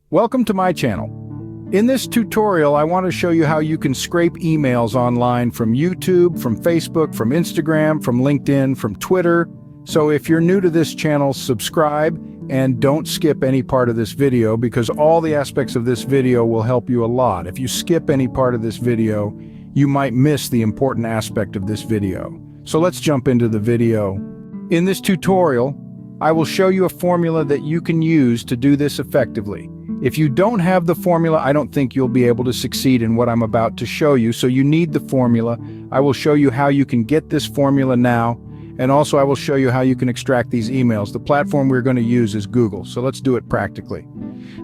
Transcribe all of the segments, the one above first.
Welcome to my channel. In this tutorial, I want to show you how you can scrape emails online from YouTube, from Facebook, from Instagram, from LinkedIn, from Twitter. So if you're new to this channel, subscribe and don't skip any part of this video because all the aspects of this video will help you a lot. If you skip any part of this video, you might miss the important aspect of this video. So let's jump into the video. In this tutorial, I will show you a formula that you can use to do this effectively. If you don't have the formula, I don't think you'll be able to succeed in what I'm about to show you, so you need the formula. I will show you how you can get this formula now, and also I will show you how you can extract these emails. The platform we're going to use is Google, so let's do it practically.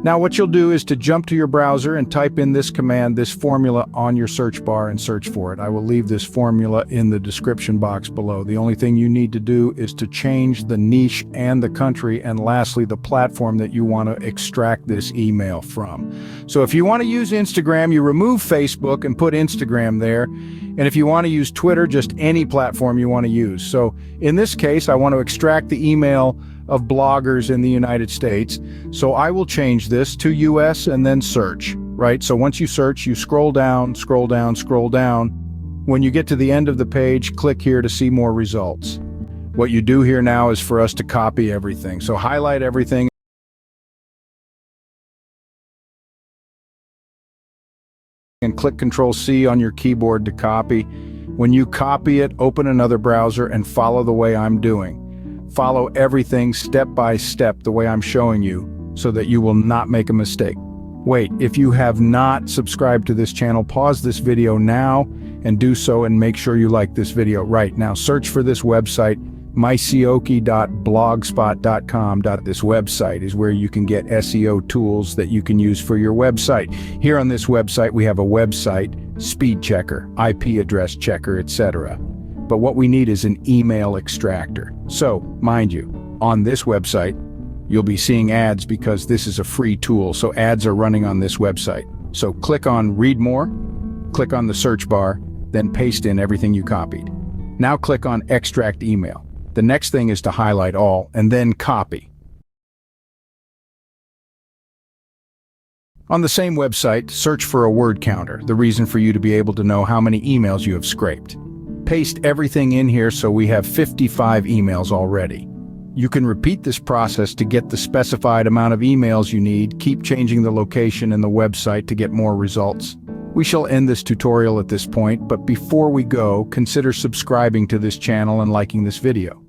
Now what you'll do is to jump to your browser and type in this command, this formula on your search bar and search for it. I will leave this formula in the description box below. The only thing you need to do is to change the niche and the country, and lastly the platform that you want to extract this email from. So if you want to use Instagram, you remove Facebook and put Instagram there. And if you want to use Twitter, just any platform you want to use. So in this case, I want to extract the email of bloggers in the United States. So I will change this to US and then search, right? So once you search, you scroll down, scroll down, scroll down. When you get to the end of the page, click here to see more results. What you do here now is for us to copy everything. So highlight everything and click Ctrl+C on your keyboard to copy. When you copy it, open another browser and follow the way I'm doing. Follow everything step by step the way I'm showing you so that you will not make a mistake. Wait, if you have not subscribed to this channel, pause this video now and do so, and make sure you like this video. Right now, search for this website, myseoki.blogspot.com. This website is where you can get SEO tools that you can use for your website. Here on this website, we have a website speed checker, IP address checker, etc. But what we need is an email extractor. So, mind you, on this website, you'll be seeing ads because this is a free tool, so ads are running on this website. So click on Read More, click on the search bar, then paste in everything you copied. Now click on Extract Email. The next thing is to highlight all, and then copy. On the same website, search for a word counter, the reason for you to be able to know how many emails you have scraped. Paste everything in here so we have 55 emails already. You can repeat this process to get the specified amount of emails you need. Keep changing the location and the website to get more results. We shall end this tutorial at this point, but before we go, consider subscribing to this channel and liking this video.